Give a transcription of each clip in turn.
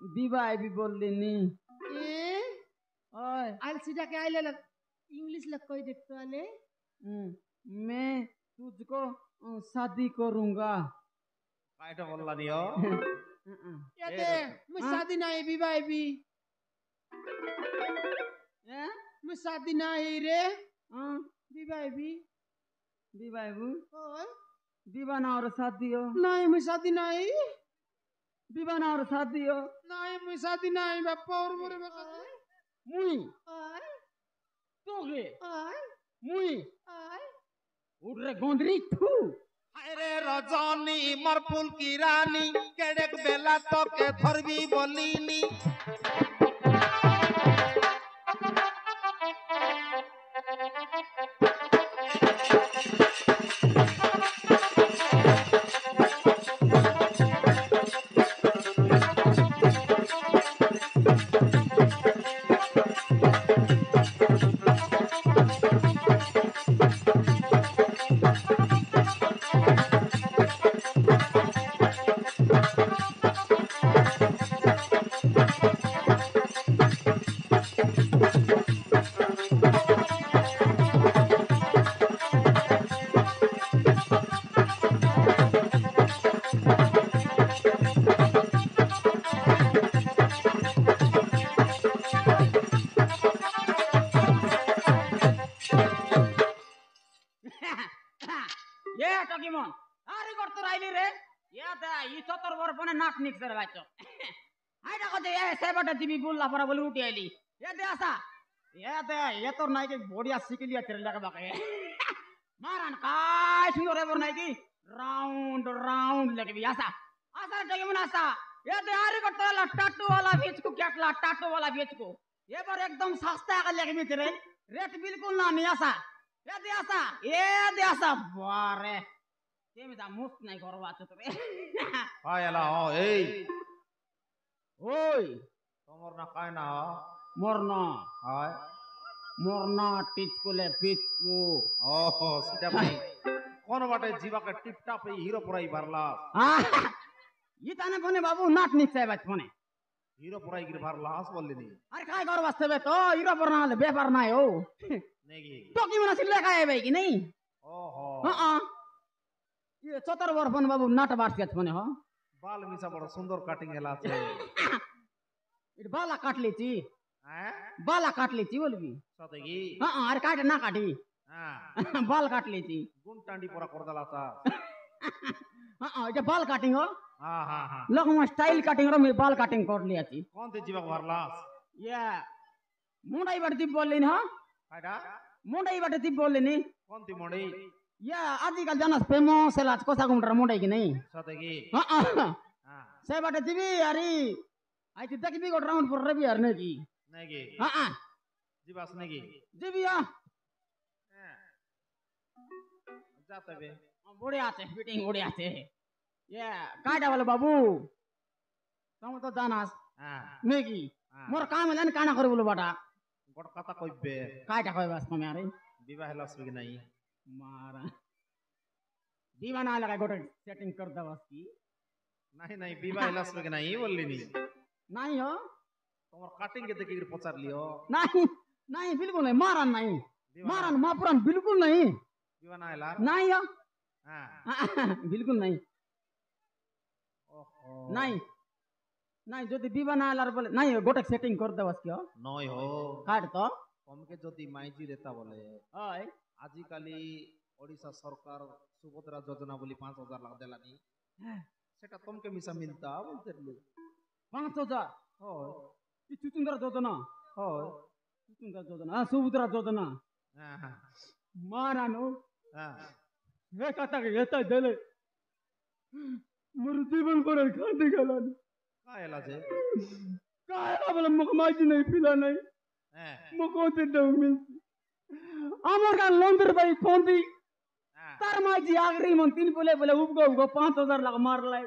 বিবাহ বললি নি ए ओए आलसीटा के आइले लग इंग्लिश लग कोई देखतो आले मैं तुझको शादी करूंगा কাইটা বললা নিও ये दे मैं शादी नहीं विवाह भी मैं शादी नहीं रे विवाह भी विवाह ओए विवाह ना और शादी हो नहीं मैं शादी नहीं विवाह ना और शादी हो नहीं मैं शादी नहीं बापा और मोरे बापा मुई ओए तोगे ओए मुई ओए उड़ रे गोंदरी थू আরে রজনী মোর ফুল কি রানী কেড়েক বেলা তোকে ধরবি বলিনি ये टकीमन अरे करतो राइली रे या दा ई 70 वर पने नाक निक रे बाचो आइडा कते ए सेबटा दिबी बुल्ला परा बोली उठी आइली ये दे आसा ये तो नाइ के बोडिया सिकलिया तेरे लगा बाके मारन काय सुनो रे बर नाइ की राउंड राउंड लगे भी आसा आसा टकीमन आसा ये दे अरे करतो ला टाटू वाला बेच को केटला टाटू वाला बेच को ये बार एकदम सस्ता का लगे भी तेरे रेट बिल्कुल ना नहीं आसा ये दियासा बारे तेमी दा मुफ्त नहीं करवा तो रे আয়লা ও এই ओय তোমার না কায় না मरना হয় मरना टिचकुले पिचकु ওহো সেটা ভাই কোন বাটে জীবাকে টিপটাপ এই হিরো পড়াই পারলা ये ताने बने बाबू नाट निचे बात बने হিরো পড়াই গির পারলা হাস বললিনি अरे काय कर वास्ते बे तो हीरो पर ना ले व्यापार ना हो নেকি तो की मना सिले काय भाई की नहीं ওহো हां ये 70 वर बन बाबू नाट बात के बने हो বাল মিছা বড় সুন্দর কাটিং হেলা আছে इट बाला काट लेची হ্যাঁ बाला काट लेची बोलबी সতে কি हां अरे काट ना काटी হ্যাঁ बाल काट लेची গুণ টান্ডি পরা করদালা তা हां ये बाल काटिंग हो হ্যাঁ হ্যাঁ হ্যাঁ लोग मैं स्टाइल कटिंग रो मैं बाल कटिंग कर लिया थी কোন তে জীবাকে পারলা ये मुंडाई बट दीप बोल लेनी हां কাইটা मुंडाई बट दीप बोल लेनी কোন তি মড়ি ये आजकल जानस फेमस लाज कोसा गुंडरा मुंडाई की नहीं সতে কি हां হ্যাঁ से बट दीबी अरे आई थी तक भी को राउंड पर रवि हरने की নেকি हां জীবাস নেকি दीबी हां হ্যাঁ যাতে বে बढ़िया आते फिटिंग बढ़िया आते ये काटा वाला बाबू तुम तो जानस হ্যাঁ नेकी मोर काम है काना करे बोलो बाटा গোট কথা কইবে काटा कहे बस तुम यार বিবাহ হেলা আসবে নাই मारा दीवाना लगा गोटे सेटिंग कर दवा की নাই নাই বিবাহ হেলা আসবে নাই বললিনি नहीं हो তোমার কাটিং কে দেখি পচার লিও नहीं नहीं बिल्कुल नहीं मारन नहीं मारन मापुरन बिल्कुल नहीं বিবাহ না হেলা नहीं हो হ্যাঁ बिल्कुल नहीं ওহো नहीं नहीं যদি বিবাহ আলার বলে নাই গোটে সেটিং করে দেবস কি নয় হো কাট তো কমকে যদি মাইজি রেতা বলে হয় আজিকালি ওড়িশা সরকার সুভদ্রা যোজনা বলি 5000 লাখ দেলানি সেটা তোমকে মিশা মিলতা বলতে 5000 হয় ই চুচুন্দরা যোজনা হয় চুচুন্দরা যোজনা সুভদ্রা যোজনা হ্যাঁ হ্যাঁ মারানো হ্যাঁ হে কথা কে এটা দেলে মোর জীবন করে খাতে গেলান কায় হেলা যে কায়লা বলে মুখ মাইজি নাই পিলা নাই হ্যাঁ মুখ ওতে দাও মিলছি আমার গান লন্ডর ভাই ফোনদি হ্যাঁ তার মাইজি আগরি মন তিন বলে বলে উবগো উবগো 5000 লাখ মার লাই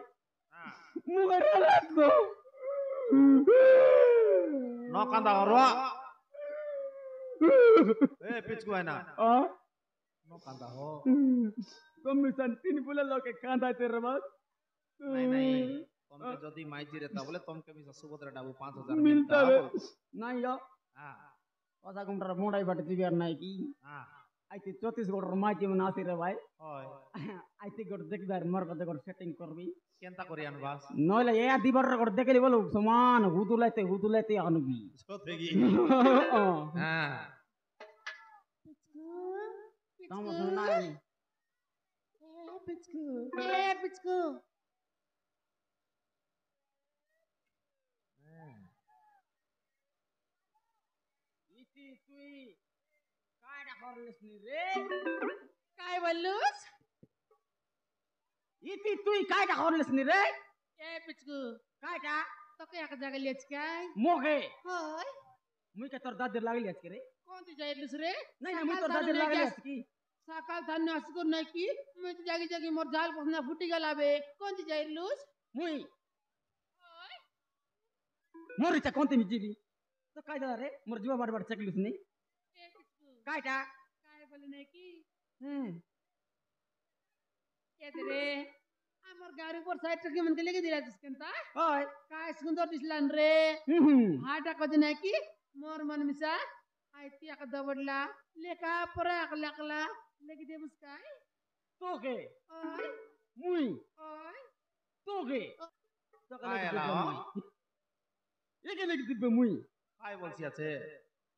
হ্যাঁ মুখে রাত গো ন কান্দা হরবা ए पिचकू है ना नो कांदा हो कमीशन तीन बोले लोग के कांदा तेरे बात नहीं नहीं তোমকে যদি মাইজি রে তাহলে তোমকে মিশা সুভদ্রা ডাবু 5000 মিলতা মিলতা রে নাই ইয়া হ্যাঁ কথা কোনটার মোড়াই বাটে দিবি আর নাই কি হ্যাঁ আইতে 34 মাইতি মনে আসি রে ভাই হয় আইতে গোট দেখবি আর মোর কথা গোট সেটিং করবি কেনতা করি আনবাস নইলে এ দিবার গোট দেখলি বলো সমান হুতুলাইতে আনবি সত্যি কি ও হ্যাঁ সমস্যা নাই পিচকু পিচকু ইতি তুই কায়টা করলিস নি রে काय बोललूस ইতি তুই কায়টা করলিস নি রে ए पिचकू কায়টা तो काय एका जागा लिहायच काय মোকে होय মুই কে তোর দাদির লাগলি আজকে রে कोणती जायलूस रे নাই না মুই তোর सकाळ দাদির धान्य লাগলি गॅस আজকে सकाळ धान्य असं करू नाही की मी तर जागी जागी मोर झाल पासून फुटी गेला बे कोणती जायलूस মুই होय মোর ইচ্ছা কোনতে মিজিবি তো কাই দাদা রে মোর জীবা বাড়ি বাড়ি চেকলিস নি ए पिचकू কায়টা काय बोलू नाही की হুম येत रे আমার গাড়ি উপর সাইড থেকে মনকে লেগে দিলাছিস কেনতা ওই काय সুন্দর দিসলান রে হুম हाटा कधी नाही की मोर मन मिसा आयती एका दवडला लेका परा लागला लेगी देबूस काय তোকে ओय মুই ओय তোকে তোকে কায় লাগি এলা, দিবে মুই একে লাগি দিবে মুই কাই বলছি আছে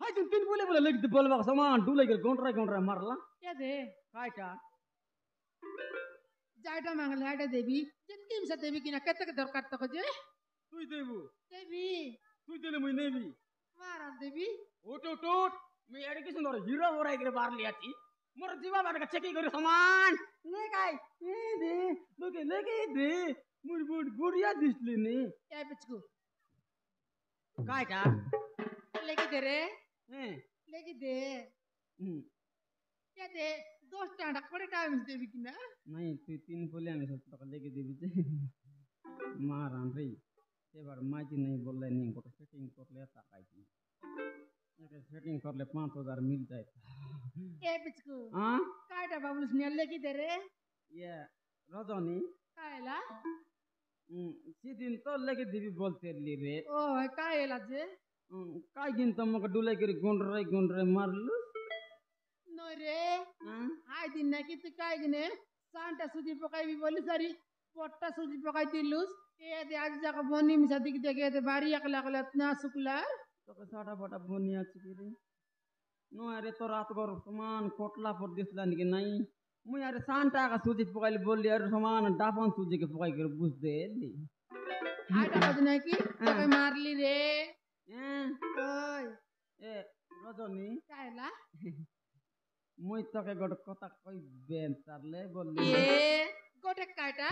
হাই তুই তিন বলে লাগি দিবে বলবা সমান ডুলে গেল গন্ডরা মারলা क्या दे কায়টা जायटा मागला हाटा देवी जितकी मिसा देवी की ना कतक दरकार तक जे তুই দেবু देवी তুই দিলে মুই নেবি मारा देवी ওট ওট ওট মুই এড়ে কি সুন্দর হিরো বড়াই করে বারলি আছি মোর জীবা বাড়ি চেকি করে সমান লেগাই এ দে লোকে লেগে দে মুর বুড় বুড়িয়া দিসলি নি क्या पिचकू কায়টা लेगी दे रे হ্যাঁ लेगी दे হুম क्या दे दोस्त टाटा पड़े टाइम देवी की ना নাই তুই তিন বলে আমি সব টাকা লেগে দিবি যে মারান রে এবার মাঝি নাই বললে নি গোটা সেটিং করলে টাকাই কি এটা সেটিং করলে 5000 মিল যায় ए पिचकू হ্যাঁ कायटा बाबूस ने लेगी दे रे ইয়ে রজনী कायला সেদিন তো লেগে দিবি বলতে রে ओ कायला जे কাই কিন্তু আমাকে ডুলাই করে গুন্ডরাই মারলু नय रे হ্যাঁ हाय दिन ना की तू काय गिने सांटा सुजी पकाई भी बोली सारी पोट्टा सुजी पकाई दिलुस ए दे आज जाका बनी मिसा दिख देखे दे बारी एकला एकला ना सुकला তোকে সাটা ফাটা বনি আছে কি রে নয় রে তো রাত গর সমান কোটলা পর দিসলা নাকি নাই মুই আরে সান টাকা সুজি পকাইলি বললি আর সমান ডাফন সুজিকে পকাই করে বুঝতে এলি हाय टाका दिन की तो मारली रे হ্যাঁ ओय এ রজনী कायला মুই তোকে গোটে কথা কইবেন তারলে বললি ए गोटे कायटा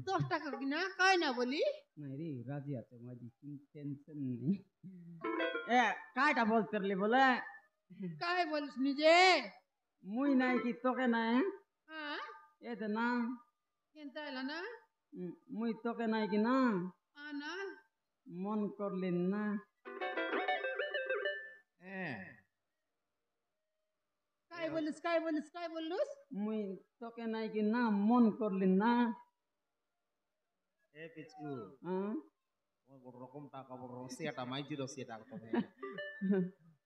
10 টাকা কিনা কয় না বলি নাই রে রাজি আছে মাঝি টেনশন নেই এ কাইটা বলতে লি বলে काय बोलिस निजे মুই নাই কি তোকে নাই हां এতে না केनता आला ना মুই তোকে নাই কি না आना মন করলি না হ্যাঁ काय बोलिस काय बोललुस মুই তোকে নাই কি না মন করলি না এ পিচকু হ্যাঁ ও বড় রকম টাকা বড় রসিয়াটা মাইজি রসিয়াটা তুমি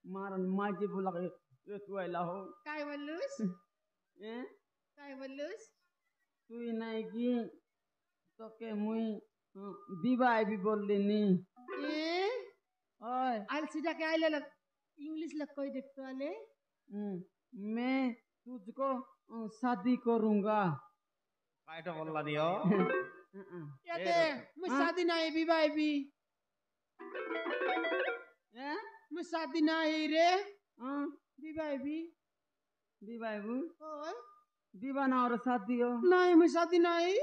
মারন মাঝি বলা এ তুই আইলা হো काय बोललुस এ काय बोललुस তুই নাই কি তোকে মুই বিবাহ বি বললি নি ए ওই आलसीटा के आइले लग इंग्लिश लग कोई देखतो आले मैं तुझको शादी करूंगा কাইটা বললা নিও ये दे मैं शादी नहीं विवाह भी हैं मैं शादी नहीं रे हाँ विवाह भी विवाह ओए विवाह ना और शादी हो नहीं मैं शादी नहीं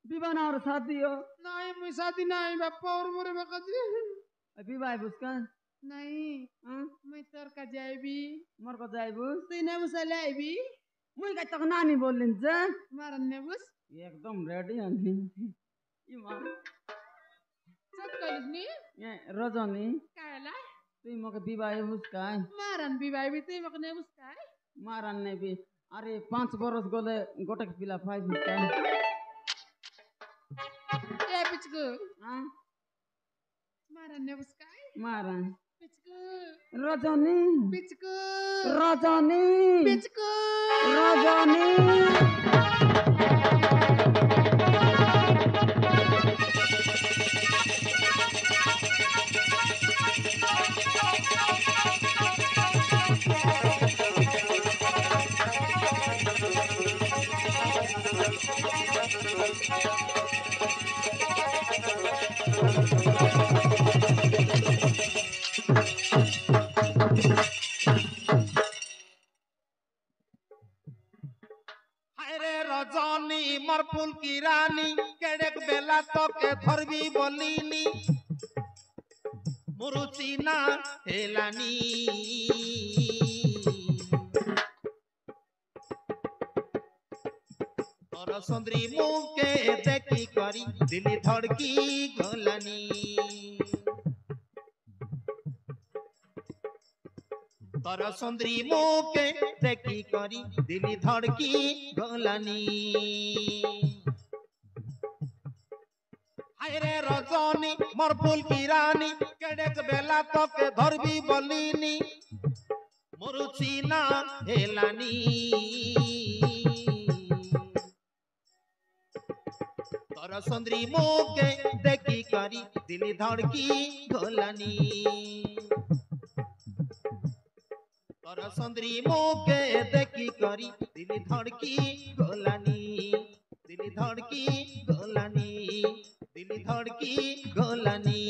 विवाह ना और शादी हो नहीं मैं शादी नहीं बापा और मोरे बकजी विवाह उसका नहीं हाँ मैं तर का जाएबी मर को जाइबू तीने मुसले आईबी मुई का तक नानी बोलिन जे मारन ने बुस एकदम रेडी अनि इमा सब कलिस नी ये रजनी कायला तुई मके विवाह उसका मारन विवाह भी ती मकने बुस काय मारन ने भी अरे 5 बरस गले गोटक पिला फाइव उसका ए पिच पिचकू हाँ मारा ने उसका मारा पिचकू रजनी पिचकू रजनी पिचकू रजनी रे रजनी मोर फूल की रानी केड़ेक बेला तो के धरबी बोलीनी मुरुचिना हेलानी तोर सुंदरी मुँह के देखी करी दिली धड़की गलानी तोर सुंदरी मुँह के देखी करी दिली धड़की गलानी हाय रे रजनी मोर फूल की रानी केड़ेक बेला तो के धरबी बोलीनी मुरुचिना हेलानी तोर सुंदरी मुँह के देखी करी दिली धड़की गलानी तोर सुंदरी मुँह के देखी करी दिली धड़की गलानी दिली धड़की गलानी दिली धड़की गलानी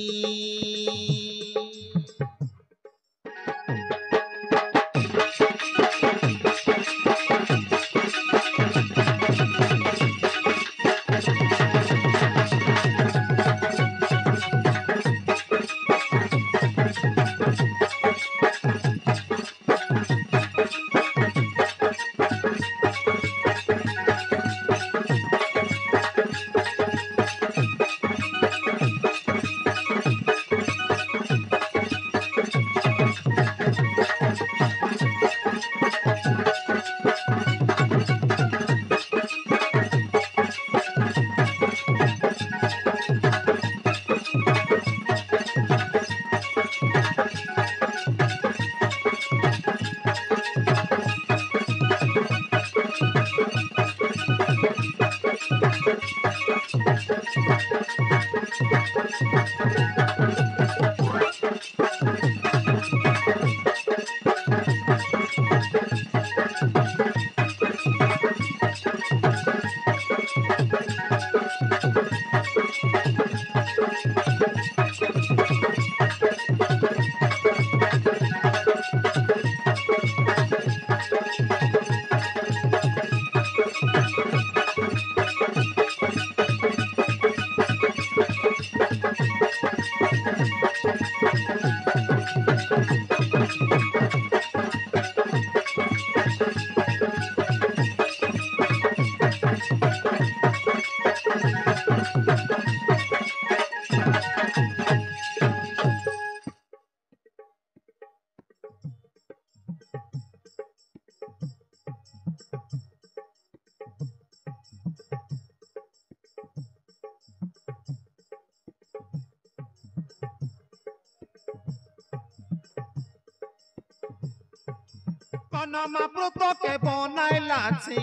कनमा प्रोतो के बनाइला छी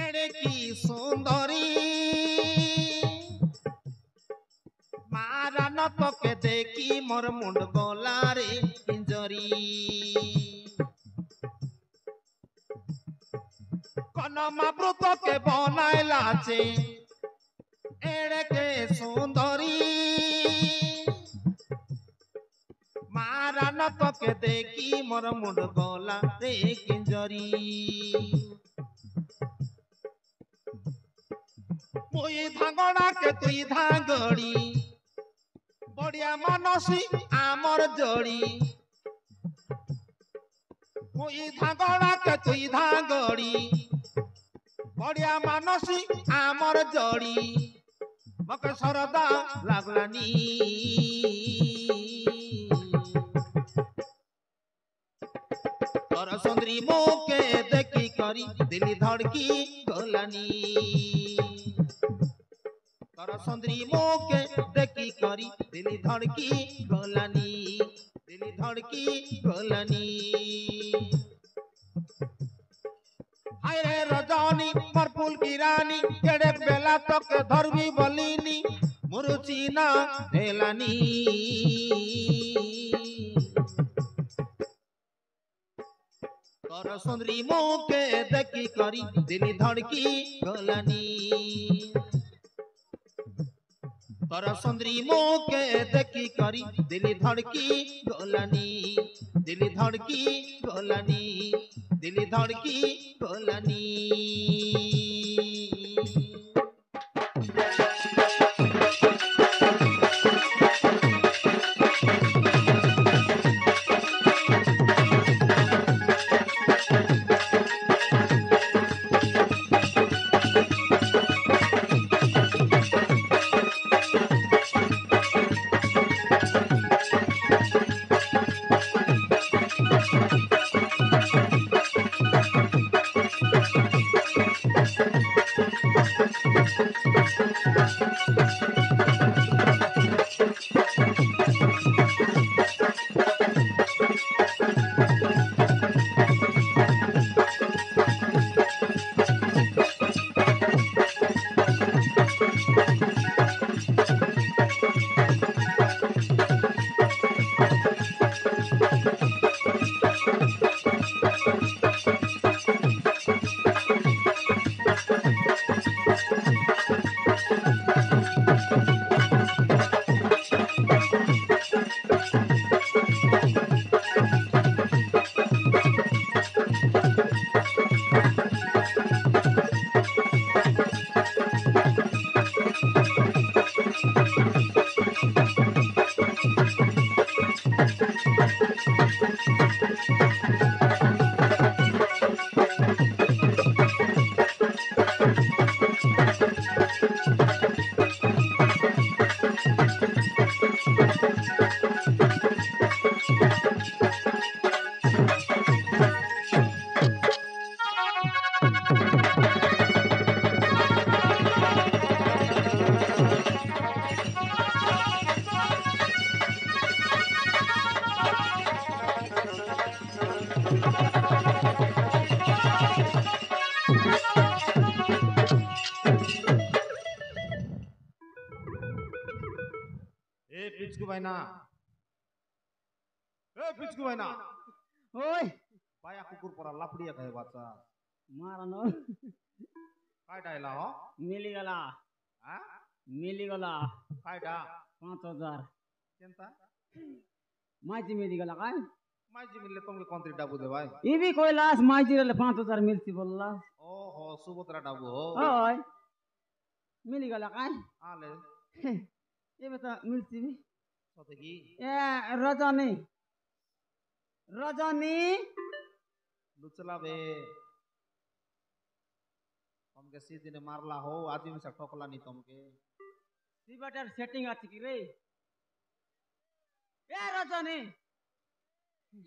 एड़े की सुंदरी मारा न तो के देखी मोर मुंड गला रे इंजरी कनमा प्रोतो के बनाइला छी एड़े के सुंदरी मारा न तो के देखी मोर मुंड गला रे किंजरी मुई धांगड़ा के तुई धांगड़ी बढ़िया मानसी आमर जोड़ी मुई धांगड़ा के तुई धांगड़ी बढ़िया मानसी आमर जोड़ी मके सरदा लागलानी तोर सुंदरी मुँह के देखी करी दिली धड़की गलानी तोर सुंदरी मोके देखी करी दिली धड़की गलानी दिली धड़की गलानी हाय रे रजनी मरपुल की रानी केड़े बेला तक धरबी बलिनी मुरुचिना हेलानी तोर सुंदरी मोके देखी करी दिली धड़की गलानी तोर सुंदरी मोके देखी करी दिली धड़की गलानी दिली धड़की गलानी दिली धड़की गलानी पिचकू भाईना ए पिचकू भाईना ओय पाया कुकुर परा लापडिया कहे बाचा मारा न काय डायला हो मिली गला हां मिली गला काय डा 5000 केंता माहिती मिली गला काय माजी मिलले तुमके कोणतरी डाबू दे भाई ई भी कोइलास माहिती रे 5000 मिलती बोलला ओ हो सुभद्रा डाबू हो ओय मिली गला काय आले ये बता मिलती भी सतगी ए रजनी रजनी लुचला बे तुमके सीधे ने मारला हो आदमी में से ठोकला नहीं तुमके सीबटर सेटिंग आछि कि रे ए रजनी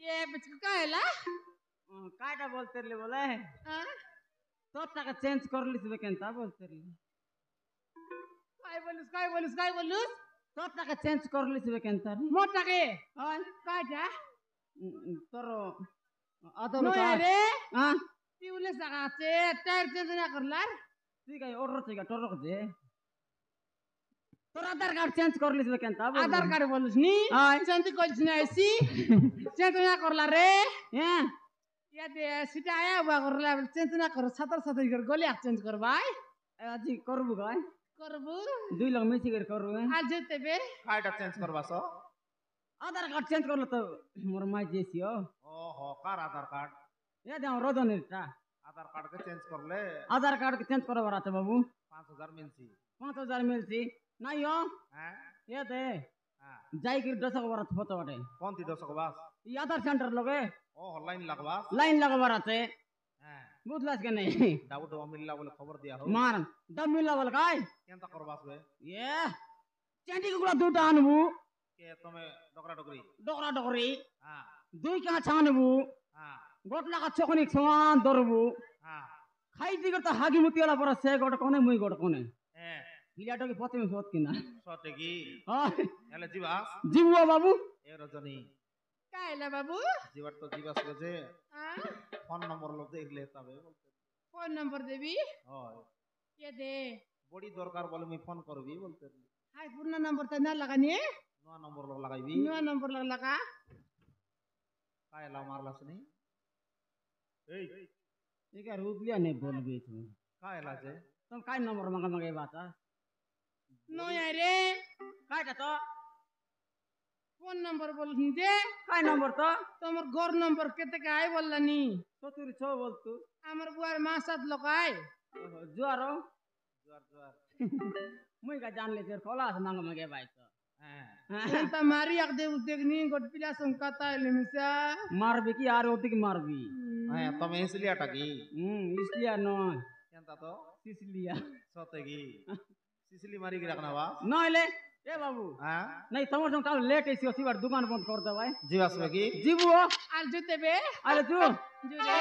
ये बिचकू कायला कायटा बोलते बोले हां तो तक चेंज कर लिस बेकेंता बोलते काय बोलूस तो तक चेंज कर लिस बेकेंता मोटा के हां कायटा तोरो आदर नो का रे हां तिउले सगाचे टायर चेंज ना करलार ठीक है ऑर्डर ठीक है टोरो दे तोर आधार कार्ड चेंज कर लिस बेकेंता आधार कार्ड बोलुस नी हां चेंज कोइस ना आइसी चेंज ना करला रे हैं या दे सीटा आया हुआ करला चेंज ना कर 77 कर गोले चेंज कर भाई আজি করবো গায় करबू দুই লাখ মিছি করে করবো आज जेते बे कायटा चेंज करवासो आधार कार्ड चेंज करलो तो मोर माई जेसियो ओ हो कार आधार कार्ड ए दे रजनीटा आधार कार्ड के चेंज कर ले आधार कार्ड के चेंज करवा रहा बाबू 5000 मिलसी 5000 मिलसी नहीं हो हैं ये दे हां जाई के दशक बरत फोटो बाटे कौन थी दसक बास ये आधार सेंटर लोगे ओ लाइन लगवा लाइन लगवा रहते हैं बुझलास के नहीं डाउट मिलला बोले खबर दिया हो मार दम मिला बोल काय केंता करवास बे ये चेंटी कुला दूटा आनबू के तमे डोकरा डोकरी डोकरा डोकरी हां दुई का छानबू हां गोटला का चोकनी समान दरबू हां खाई दिगर तो हागी मुती वाला पर से गोट कोने मुई गोट कोने ए ପିଲାଟା କି ପ୍ରଥମେ ସତ କିନା ସତେ କି ହଁ ହେଲେ ଯିବାস ଯିବୁ ବାବୁ ଏ ରଜନୀ কাইলা বাবু ଯିବାର ତ ଯିବାସ ଯେ হ্যাঁ ফোন নম্বর লোক দেখলে তবে বলতে ফোন নম্বর দেবি হয় কে দে বড়ি দরকার বলে মুই ফোন করবি বলতে হাই পুরনা নম্বর তো না লাগানি নয়া নম্বর লোক লাগাইবি নয়া নম্বর লাগা কায়লা মারলাস নি এই একা রুপলিয়া নে বলবি তুমি কায়লা যে তুমি কাই নম্বর মাঙ্গা মাঙ্গে বাতা নয়া রে কাইটা তো ফোন নম্বর বলছি যে কাই নম্বর তো তোমার ঘর নম্বর কেতে কাই বললানি সতুরি ছ বলতু আমার বুয়ার মা সাত লোকাই জুয়ার জোয়ার জোয়ার মুই কা জানলে তোর কলা আছে মাঙ্গা মাঙ্গে বাই তো হ্যাঁ তা মারি এক দেব দেখনি গোট পিলা সংকাতা এলিমিসা মারবি কি আর ওদিকে মারবি হ্যাঁ তুমি ইসলিয়াটা কি ইসলিয়া নয় কেনতা তো সিসলিয়া সতে কি সিসলি মারি কি রাখনা বা নইলে এ বাবু হ্যাঁ নাই তোমার সঙ্গে কাল লেট এসি সিবার দোকান বন্ধ কর দে ভাই জিবাস কি জিবু আর জুতে বে আরে তুই জুরে